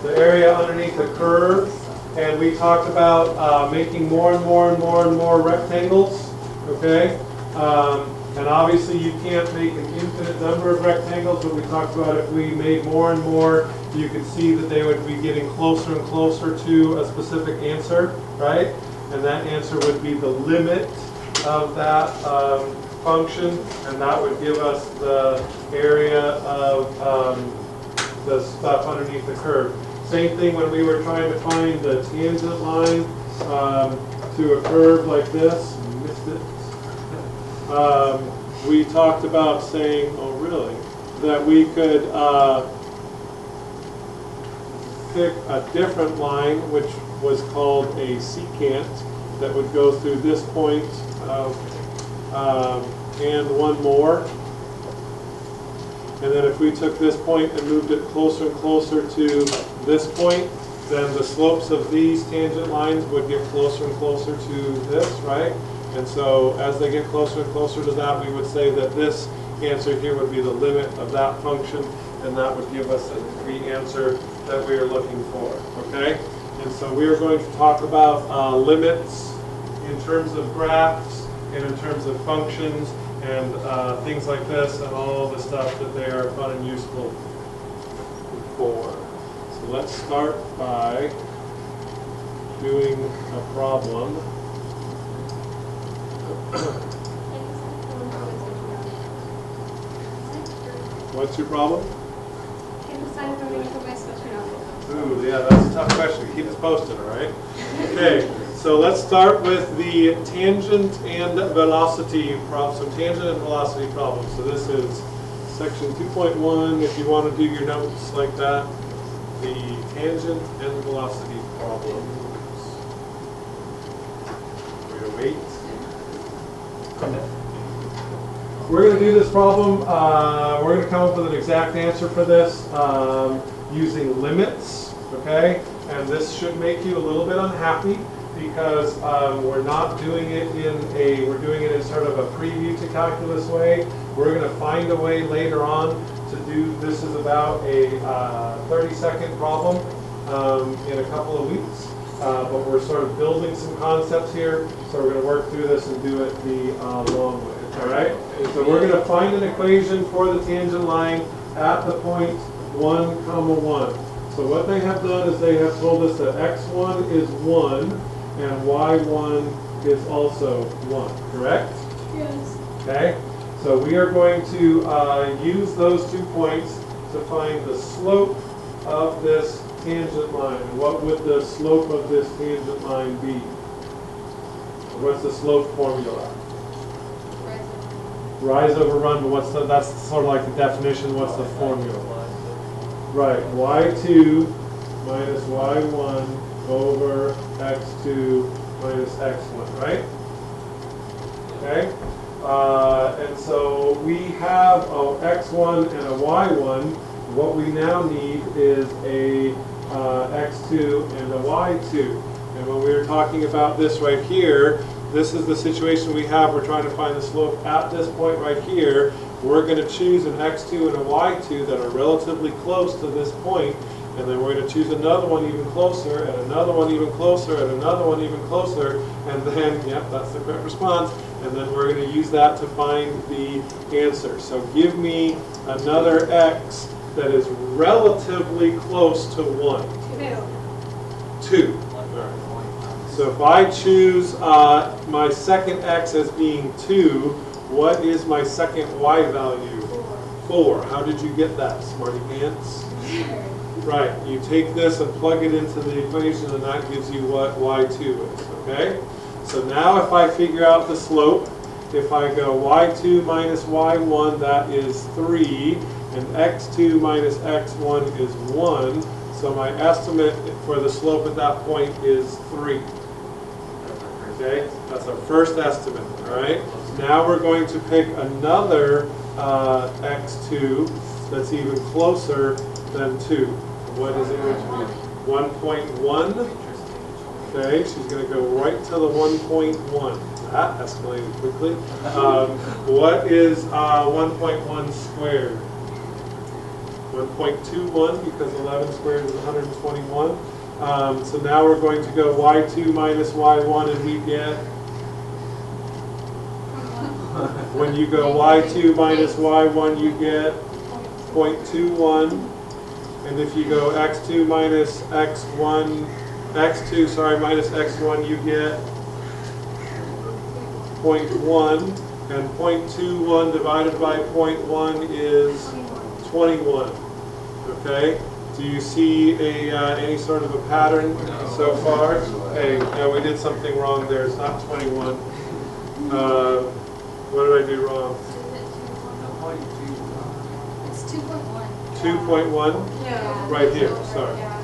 the area underneath the curve, and we talked about making more and more and more and more rectangles, okay? And obviously you can't make an infinite number of rectangles, but we talked about if we made more and more, you could see that they would be getting closer and closer to a specific answer, right? And that answer would be the limit of that function, and that would give us the area of the stuff underneath the curve. Same thing when we were trying to find the tangent line to a curve like this. Missed it. We talked about saying, oh really, that we could pick a different line, which was called a secant, that would go through this point and one more. And then if we took this point and moved it closer and closer to this point, then the slopes of these tangent lines would get closer and closer to this, right? And so as they get closer and closer to that, we would say that this answer here would be the limit of that function, and that would give us the answer that we are looking for, okay? And so we are going to talk about limits in terms of graphs and in terms of functions and things like this and all the stuff that they are fun and useful for. So let's start by doing a problem. What's your problem? Ooh, yeah, that's a tough question. Keep us posted, all right? Okay, so let's start with the tangent and velocity problem. So tangent and velocity problem. So this is section 2.1. If you want to do your notes like that, the tangent and velocity problems. We're going to wait. We're going to do this problem. We're going to come up with an exact answer for this using limits, okay? And this should make you a little bit unhappy because we're not doing it we're doing it in sort of a preview to calculus way. We're going to find a way later on to do, this is about a 30-second problem in a couple of weeks. But we're sort of building some concepts here, so we're going to work through this and do it the long way. All right? So we're going to find an equation for the tangent line at the point 1, comma 1. So what they have done is they have told us that x1 is 1 and y1 is also 1, correct? Yes. Okay? So we are going to use those 2 points to find the slope of this tangent line. And what would the slope of this tangent line be? What's the slope formula? Rise over run, but that's sort of like the definition. What's the formula? Right, y2 minus y1 over x2 minus x1, right? Okay, and so we have x1 and a y1. What we now need is a x2 and a y2. And when we were talking about this right here, this is the situation we have. We're trying to find the slope at this point right here. We're going to choose an x2 and a y2 that are relatively close to this point, and then we're going to choose another one even closer, and another one even closer, and another one even closer, and then, yep, that's the correct response, and then we're going to use that to find the answer. So give me another x that is relatively close to 1. 2. So if I choose my second x as being 2, what is my second y value? 4. How did you get that, smarty pants? Right, you take this and plug it into the equation, and that gives you what y2 is, okay? So now if I figure out the slope, if I go y2 minus y1, that is 3, and x2 minus x1 is 1, so my estimate for the slope at that point is 3. Okay, that's our first estimate, all right? Now we're going to pick another x2 that's even closer than 2. What is it going to be? 1.1. Okay, she's going to go right to the 1.1. That escalated quickly. What is 1.1 squared? 1.21 because 11 squared is 121. So now we're going to go y2 minus y1 and we get, when you go y2 minus y1 you get 0.21. And if you go x2 minus x1, minus x1 you get 0.1. And 0.21 divided by 0.1 is 21. Okay? Do you see any sort of a pattern so far? Hey, no, we did something wrong there. It's not 21. What did I do wrong? It's 2.1. 2.1? Yeah. Right here, sorry. Yeah.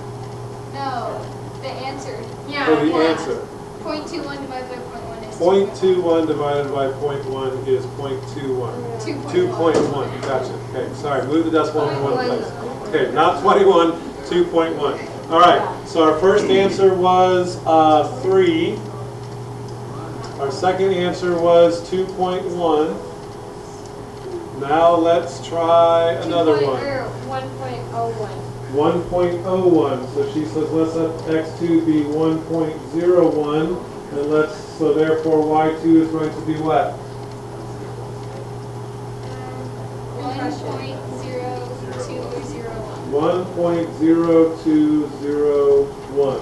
No, the answer. Yeah. For the answer. 0.21 divided by 0.1 is 0.21 divided by 0.1 is 0.21. 2.1. Gotcha. Okay, sorry. Move the decimal in one place. Okay, not 21, 2.1. All right, so our first answer was 3. Our second answer was 2.1. Now let's try another one. 1.01. 1.01. So she says let's let x2 be 1.01, and so therefore y2 is going to be what? 1.0201.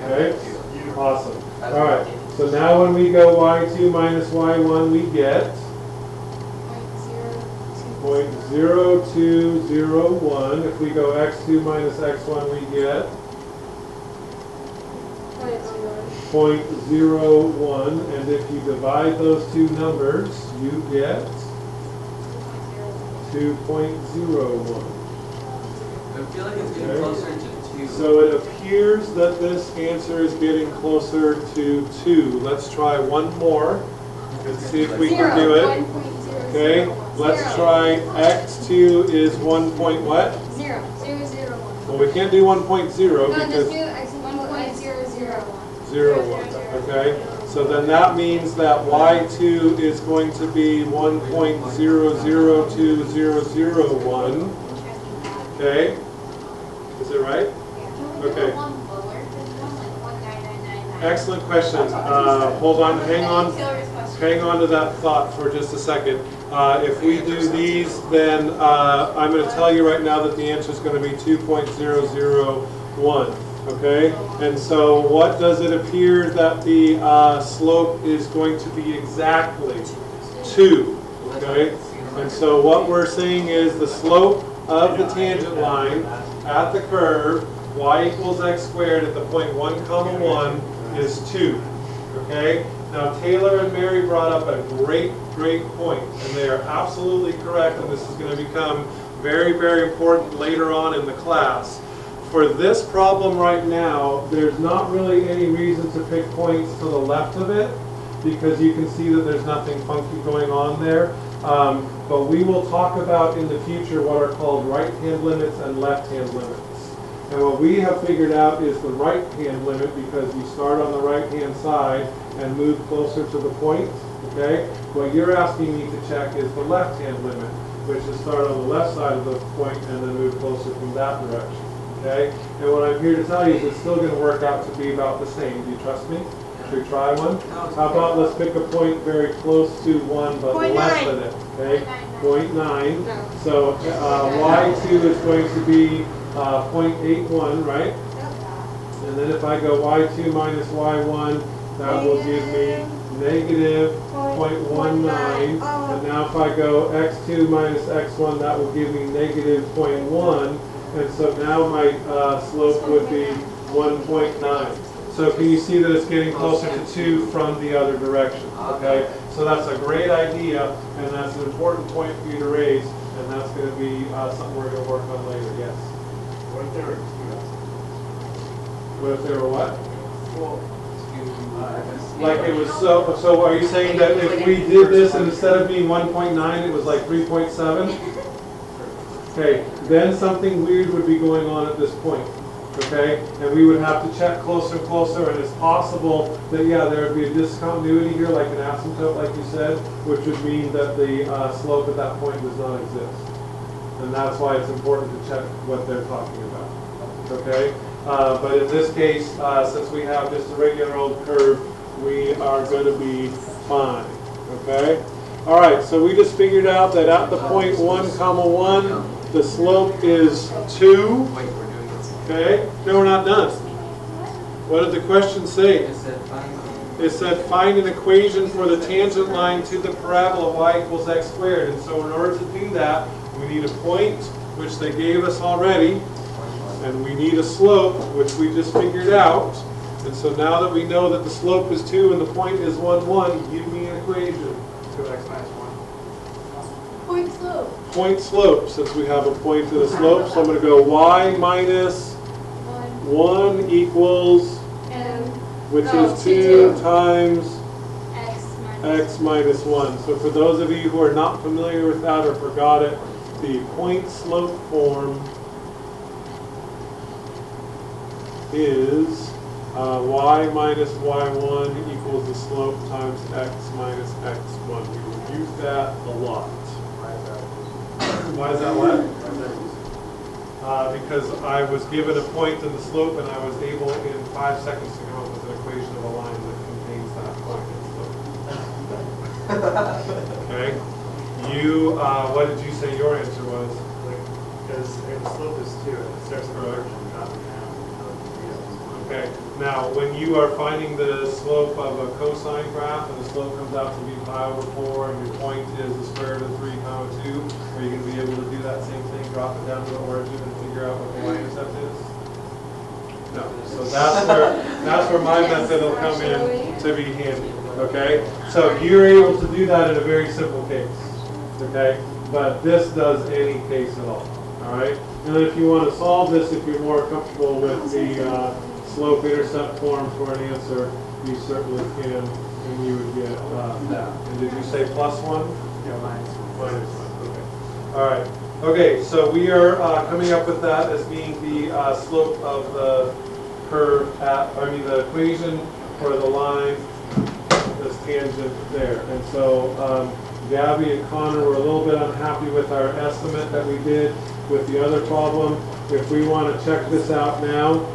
Okay? Awesome. All right. So now when we go y2 minus y1, we get 0.0201. If we go x2 minus x1, we get 0.01. And if you divide those two numbers, you get 2.01. I feel like it's getting closer to 2. So it appears that this answer is getting closer to 2. Let's try one more and see if we can do it. Okay, let's try x2 is 1 point what? 0. 0, 0, 1. Well, we can't do 1.0 because 1.001. 0, 1. Okay, so then that means that y2 is going to be 1.002001. Okay, is it right? Okay. Excellent question. Hold on, hang on to that thought for just a second. If we do these, then I'm going to tell you right now that the answer is going to be 2.001. Okay, and so what does it appear that the slope is going to be exactly? 2. Okay, and so what we're saying is the slope of the tangent line at the curve y equals x squared at the point 1, 1 is 2. Okay? Now Taylor and Mary brought up a great point, and they are absolutely correct, and this is going to become very, very important later on in the class. For this problem right now, there's not really any reason to pick points to the left of it, because you can see that there's nothing funky going on there. But we will talk about in the future what are called right-hand limits and left-hand limits. And what we have figured out is the right-hand limit, because you start on the right-hand side and move closer to the point, okay? What you're asking me to check is the left-hand limit, which is start on the left side of the point and then move closer from that direction, okay? And what I'm here to tell you is it's still going to work out to be about the same. Do you trust me? Should we try one? How about let's pick a point very close to 1 but less than it, okay? 0.9. So y2 is going to be 0.81, right? And then if I go y2 minus y1, that will give me negative 0.19. And now if I go x2 minus x1, that will give me negative 0.1. And so now my slope would be 1.9. So can you see that it's getting closer to 2 from the other direction? Okay, so that's a great idea, and that's an important point for you to raise, and that's going to be something we're going to work on later. Yes. What if there were 2? What if they were what? Well, Like it was so are you saying that if we did this and instead of being 1.9, it was like 3.7? Okay, then something weird would be going on at this point. Okay, and we would have to check closer and closer, and it's possible that, yeah, there would be a discontinuity here, like an asymptote, like you said, which would mean that the slope at that point does not exist. and that's why it's important to check what they're talking about. Okay? But in this case, since we have just a regular old curve, we are going to be fine. Okay? All right, so we just figured out that at the point 1, comma 1, the slope is 2. Wait, we're doing this. Okay? No, we're not done. What did the question say? It said find It said find an equation for the tangent line to the parabola y equals x squared. And so in order to do that, we need a point, which they gave us already, and we need a slope, which we just figured out. And so now that we know that the slope is 2 and the point is 1, 1, give me an equation. 2x minus 1. Point slope. Point slope, since we have a point to the slope. So I'm going to go y minus 1 equals, And which No, is 2 2 times x minus x minus 1. So for those of you who are not familiar with that or forgot it, the point slope form is y minus y1 equals the slope times x minus x1. We will use that a lot. Why is that what? Because I was given a point and the slope, and I was able in 5 seconds to come up with an equation of a line that contains that point and slope. Okay. You, what did you say your answer was? Because the slope is 2, and it starts converging, dropping down. Okay. Now, when you are finding the slope of a cosine graph and the slope comes out to be pi over 4 and your point is the square root of 3 comma 2, are you going to be able to do that same thing, drop it down to the origin and figure out what the y-intercept is? No. So that's where my method will come in to be handy. Okay? So you're able to do that in a very simple case. Okay? But this does any case at all. Alright? And then if you want to solve this, if you're more comfortable with the slope-intercept form for an answer, you certainly can, and you would get that. And did you say plus 1? Yeah, minus 1. Minus 1, okay. Alright. Okay, so we are coming up with that as being the slope of the curve the equation for the line, this tangent there. And so Gabby and Connor were a little bit unhappy with our estimate that we did with the other problem. If we want to check this out now,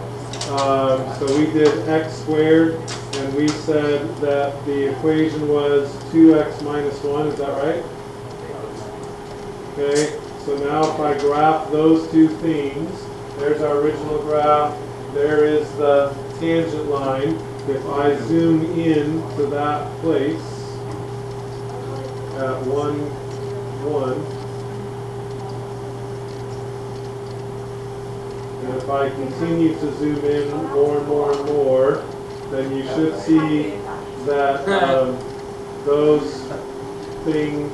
so we did x squared, and we said that the equation was 2x minus 1, is that right? Okay, so now if I graph those two things, there's our original graph, there is the tangent line. If I zoom in to that place at 1, 1, and if I continue to zoom in more and more and more, then you should see that those things.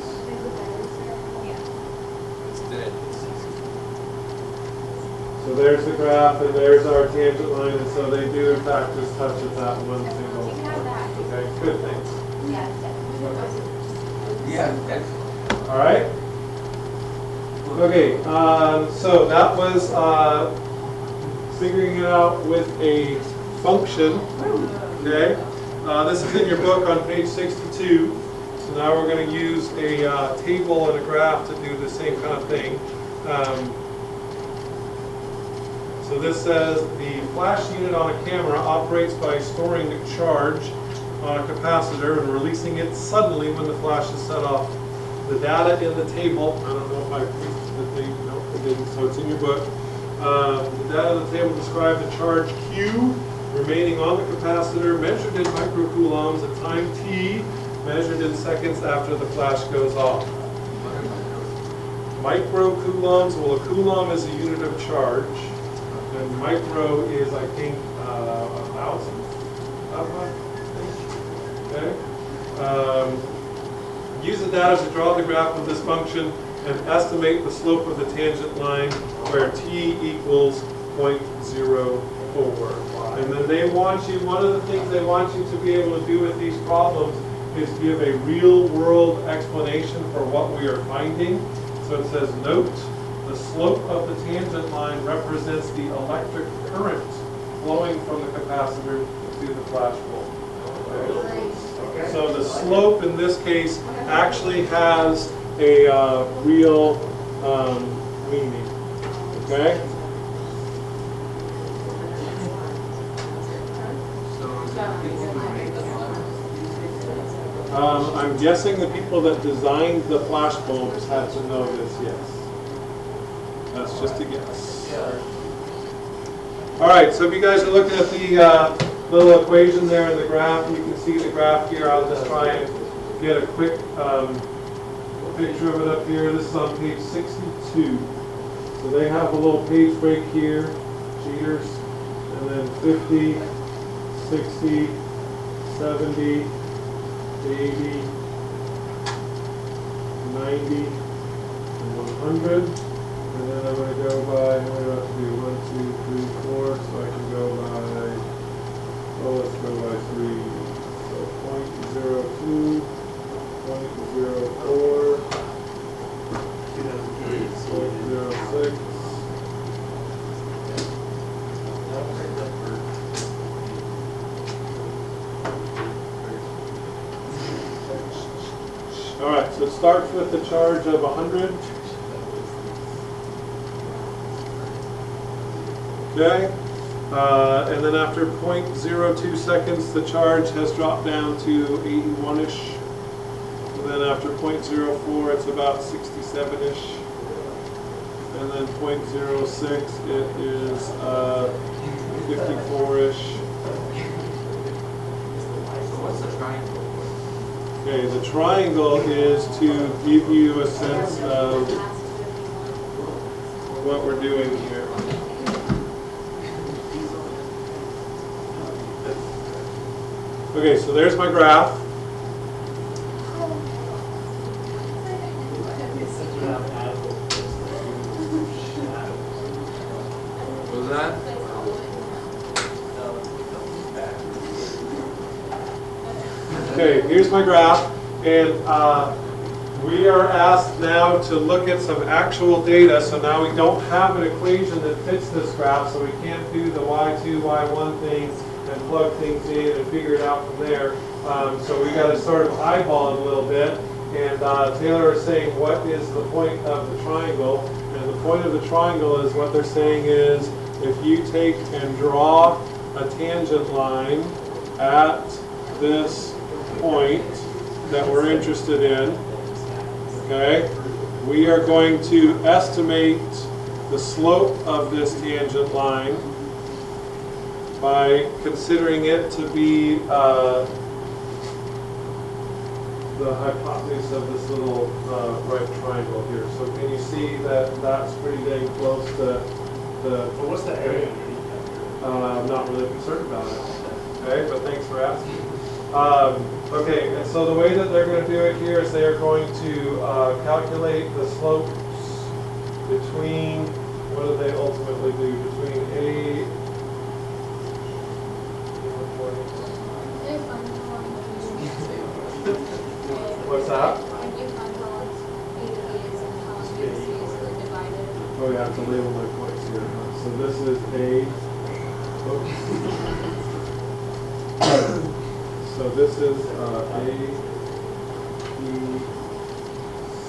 So there's the graph, and there's our tangent line, and so they do in fact just touch at that one single point. Okay, good, thanks. Yeah. All right. Okay, so that was figuring it out with a function. Okay, this is in your book on page 62. So now we're going to use a table and a graph to do the same kind of thing. So this says the flash unit on a camera operates by storing a charge on a capacitor and releasing it suddenly when the flash is set off. The data in the table, I don't know if I printed the thing, no, I didn't, so it's in your book. The data in the table describe the charge Q remaining on the capacitor measured in microcoulombs at time t, measured in seconds after the flash goes off. Microcoulombs, well, a coulomb is a unit of charge. And micro is, I think, 1,000 of it. Okay. Use the data to draw the graph of this function and estimate the slope of the tangent line where t equals 0.04. And then they want you, one of the things they want you to be able to do with these problems is give a real-world explanation for what we are finding. So it says, note, the slope of the tangent line represents the electric current flowing from the capacitor to the flash bulb. Okay. So the slope in this case actually has a real meaning. Okay? I'm guessing the people that designed the flash bulbs had to know this, yes. That's just a guess. All right, so if you guys are looking at the little equation there in the graph, you can see the graph here. I'll just try and get a quick picture of it up here. This is on page 62. So they have a little page break here, cheaters, and then 50, 60, 70, 80, 90, and 100. And then I'm going to go by, what do I have to do? 1, 2, 3, 4. So I can go by, oh, let's go by 3. So 0.02, 0.04, 0.06. All right, so it starts with the charge of 100. Okay, and then after 0.02 seconds, the charge has dropped down to 81-ish. And then after 0.04, it's about 67-ish. And then 0.06, it is 54-ish. So what's the triangle? Okay, the triangle is to give you a sense of what we're doing here. Okay, so there's my graph. What was that? Okay, here's my graph, and we are asked now to look at some actual data. So now we don't have an equation that fits this graph, so we can't do the y2, y1 thing and plug things in and figure it out from there. So we got to sort of eyeball it a little bit. And Taylor is saying, what is the point of the triangle? And the point of the triangle is, what they're saying is, if you take and draw a tangent line at this point that we're interested in, okay, we are going to estimate the slope of this tangent line by considering it to be the hypotenuse of this little right triangle here. So can you see that that's pretty dang close to the... Well, what's the area underneath that? I'm not really concerned about it. Okay, but thanks for asking. Okay, and so the way that they're going to do it here is they are going to calculate the slopes between, what do they ultimately do? Between A... What's that? Oh, yeah, I have to label my points here. So this is A. So this is A, B,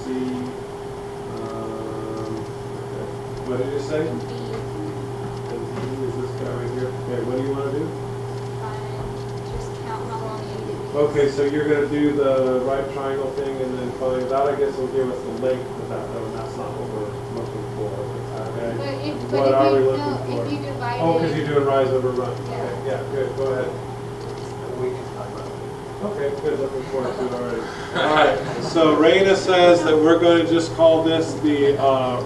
C. Okay. What did you say? And B is this guy right here. Okay, what do you want to do? Just count how long you need. Okay, so you're going to do the right triangle thing and then find that, I guess, will give us the length of that, though, and that's not what we're looking for. Okay? What are we looking for? If you divide Oh, because you're doing rise over run. Yeah. Okay, yeah, good, go ahead. Okay, good, looking forward to it already. All right, so Raina says that we're going to just call this the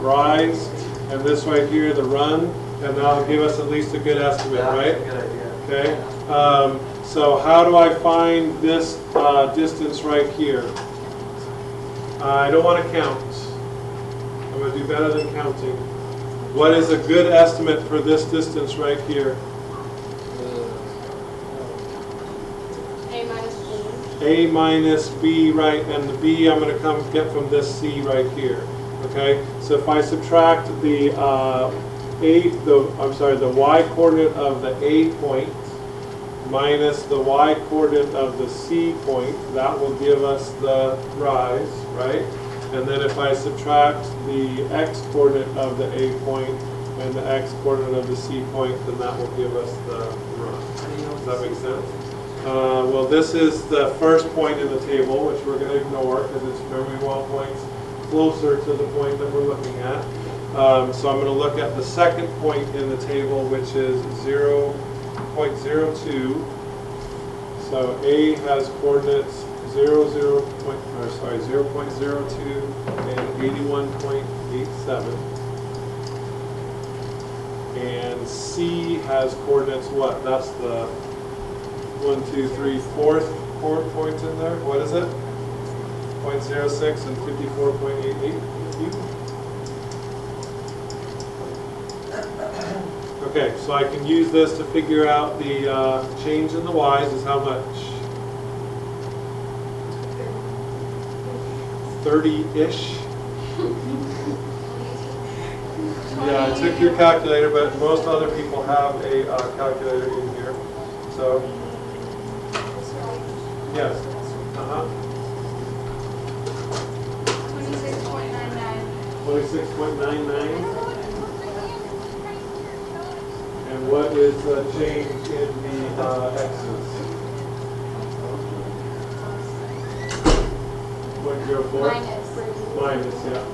rise, and this right here the run, and that'll give us at least a good estimate, right? Good idea. Okay. So how do I find this distance right here? I don't want to count. I'm going to do better than counting. What is a good estimate for this distance right here? A minus B. A minus B, right, and the B I'm going to come get from this C right here. Okay, so if I subtract the the y coordinate of the A point minus the y coordinate of the C point, that will give us the rise, right? And then if I subtract the x coordinate of the A point and the x coordinate of the C point, then that will give us the run. Does that make sense? Well, this is the first point in the table, which we're going to ignore because it's memory well points closer to the point that we're looking at. So I'm going to look at the second point in the table, which is 0.02. So A has coordinates 0.02 and 81.87. And C has coordinates what? That's the 1, 2, 3, fourth point in there. What is it? 0.06 and 54.88. Okay, so I can use this to figure out the change in the y's is how much? 30-ish. Yeah, I took your calculator, but most other people have a calculator in here. So, yes. 26.99. And what is the change in the x's? 0.04? Minus, yeah.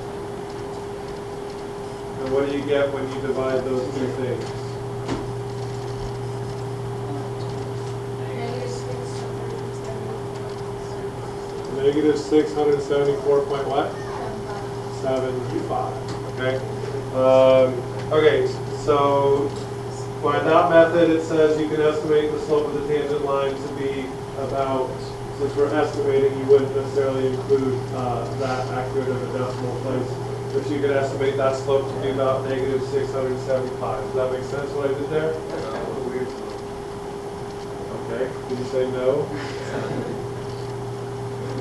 And what do you get when you divide those two things? Negative 674 point what? 75. Okay. Okay. So by that method, it says you can estimate the slope of the tangent line to be about. Since we're estimating, you wouldn't necessarily include that accurate of a decimal place, but you could estimate that slope to be about negative 675. Does that make sense what I did there? Okay. Did you say no?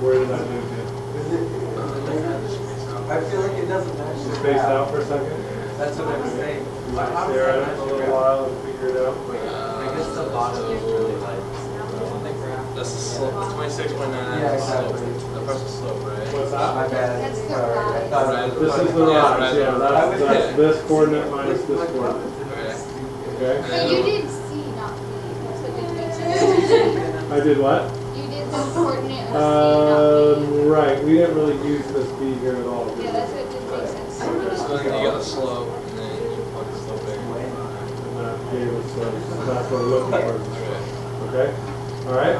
Where did I move it? I feel like it doesn't match. Just spaced out for a second? That's what I'm saying. You might stare at it for a little while and figure it out. I guess the bottom is really like. That's the slope, it's 26.99. Yeah, exactly. The partial slope, right? What's that? My bad. That's the Sorry, I rise. thought Rise. it was This is the Yeah, rise, right. yeah, that's this coordinate minus this coordinate, Okay. okay? But you did C, not B. That's what didn't make sense. I did what? You did the coordinate of C, not B. Right, we didn't really use this B here at all. did we? Yeah, that's what didn't make sense. So then you got the slope, and then you plug the slope in. And that gave us, that's what we're looking for, Okay. okay? All right,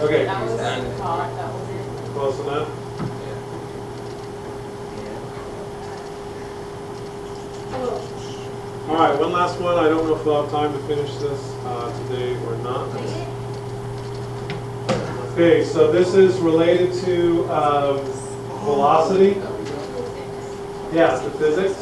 okay, That was And- caught, that was it. close enough? All right, one last one. I don't know if we'll have time to finish this today or not. Okay, so this is related to velocity. Yeah, to physics.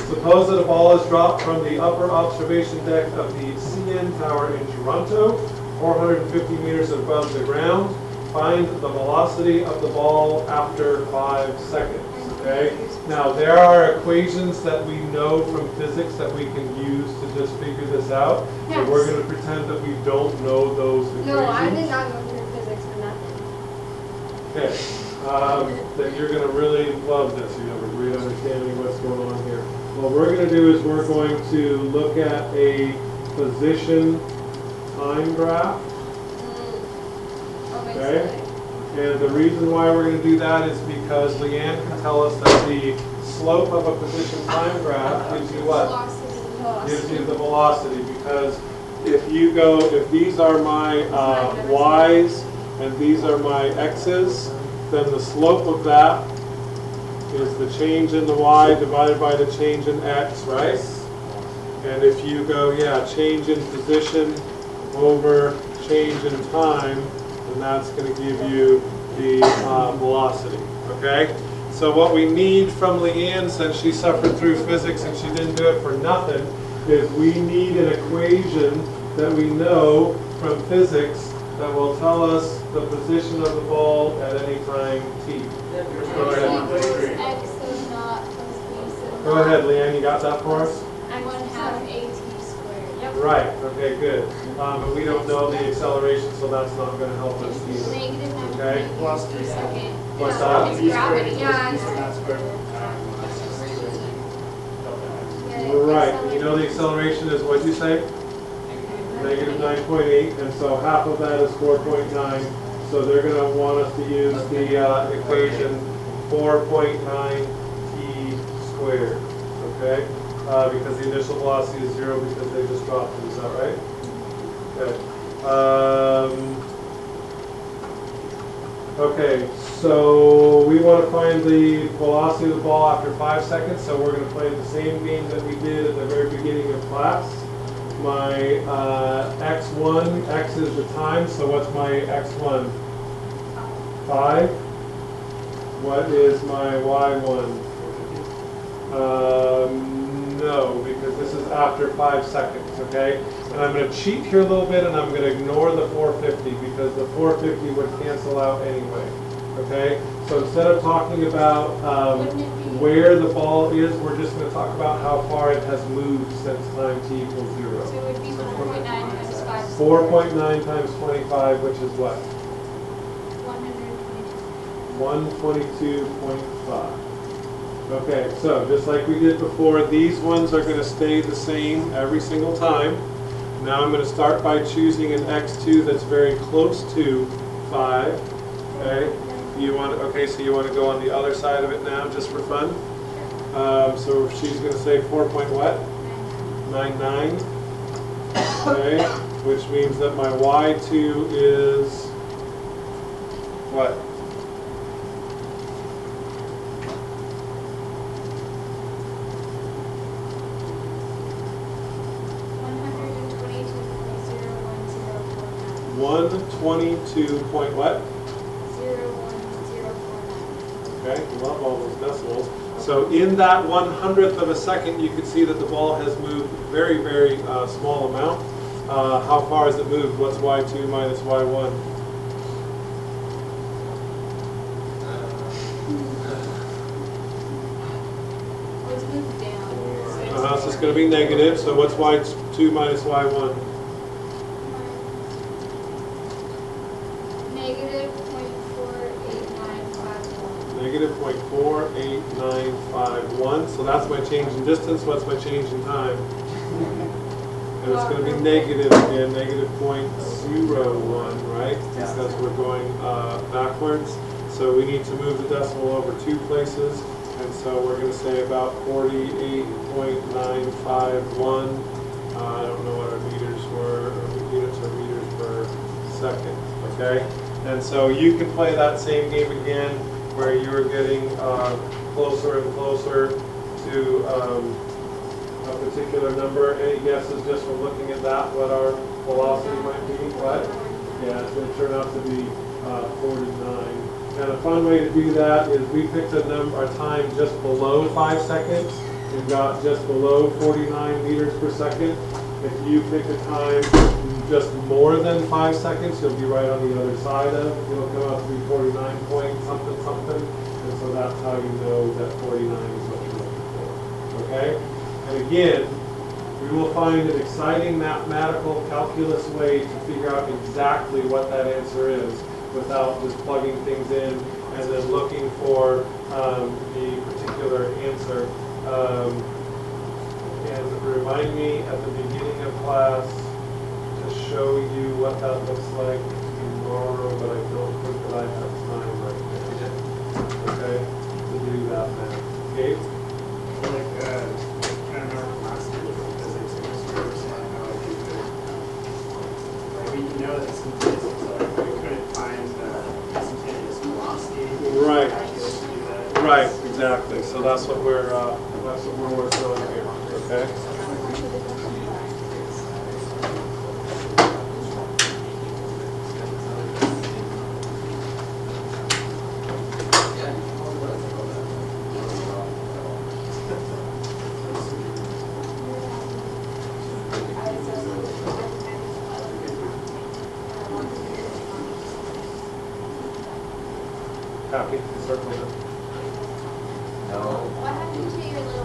Suppose that a ball is dropped from the upper observation deck of the CN Tower in Toronto, 450 meters above the ground. Find the velocity of the ball after 5 seconds. Okay. Now there are equations that we know from physics that we can use to just figure this out. Yes. So we're going to pretend that we don't know those equations. No, I did not go through physics for nothing. Okay. That you're going to really love this. You have a great understanding of what's going on here. What we're going to do is we're going to look at a position time graph. Okay. And the reason why we're going to do that is because Leanne can tell us that the slope of a position time graph gives you what? Gives you the velocity. Because if you go, if these are my y's and these are my x's, then the slope of that is the change in the y divided by the change in x, right? And if you go, yeah, change in position over change in time, and that's going to give you the velocity, okay? So what we need from Leanne, since she suffered through physics and she didn't do it for nothing, is we need an equation that we know from physics that will tell us the position of the ball at any time t. Go ahead. X is not plus B, so Go ahead, Leanne, you got that for us? I'm 1/2 AT squared. Yep. Right, okay, good. But we don't know the acceleration, so that's not gonna help us either. Negative Okay. 9.8 Plus per three. second. What's Yeah, that? it's V squared gravity. equals Yeah, V it's from that squared. yeah, Right, and you know the acceleration is, what'd you say? Negative 9.8, and so half of that is 4.9. So they're gonna want us to use the equation 4.9 t squared, okay? Because the initial velocity is 0 because they just dropped it, is that right? Okay. Okay, so we want to find the velocity of the ball after 5 seconds, so we're going to play the same game that we did at the very beginning of class. My x1, x is the time, so what's my x1? 5. What is my y1? No, because this is after 5 seconds, okay? And I'm going to cheat here a little bit, and I'm going to ignore the 450 because the 450 would cancel out anyway, okay? So instead of talking about where the ball is, we're just going to talk about how far it has moved since time t equals 0. So it would be 4.9 times 5. 4.9 times 25, which is what? 122. 122.5. Okay, so just like we did before, these ones are going to stay the same every single time. Now I'm going to start by choosing an x2 that's very close to 5. Okay, so you want to go on the other side of it now, just for fun. So she's going to say 4 point what? 99. Okay, which means that my y2 is what? $122.01049. 122 point what? 01049. Okay, love all those decimals. So in that 1/100th of a second, you can see that the ball has moved very, very small amount. How far has it moved? What's y2 minus y1? Let's move down. So it's going to be negative. So what's y2 minus y1? Negative 0.48951. Negative 0.48951. So that's my change in distance. What's my change in time? And it's going to be negative again, negative 0.01, right? Because we're going backwards. So we need to move the decimal over 2 places. And so we're going to say about 48.951. I don't know what our meters were, or units or meters per second, okay? And so you can play that same game again where you're getting closer and closer to a particular number. Any guesses just from looking at that what our velocity might be? What? Yeah, it's going to turn out to be 49. And a fun way to do that is we picked a time just below 5 seconds. We've got just below 49 meters per second. If you pick a time just more than 5 seconds, you'll be right on the other side of. It'll come out to be 49 point something something. And so that's how you know that 49 is what you're looking for. Okay? And again, we will find an exciting mathematical calculus way to figure out exactly what that answer is without just plugging things in and then looking for the particular answer. And remind me at the beginning of class to show you what that looks like tomorrow, but I don't think that I have time right now. Okay? To do that now. Okay? Like, I remember from last year, the physics chemistry were saying how like you could, like we know that it's instantaneous, so like we couldn't find the instantaneous velocity. Right. Calculus to do that. Right, exactly. So that's what we're working on here. Okay? Happy to circle it. No. What happened to your little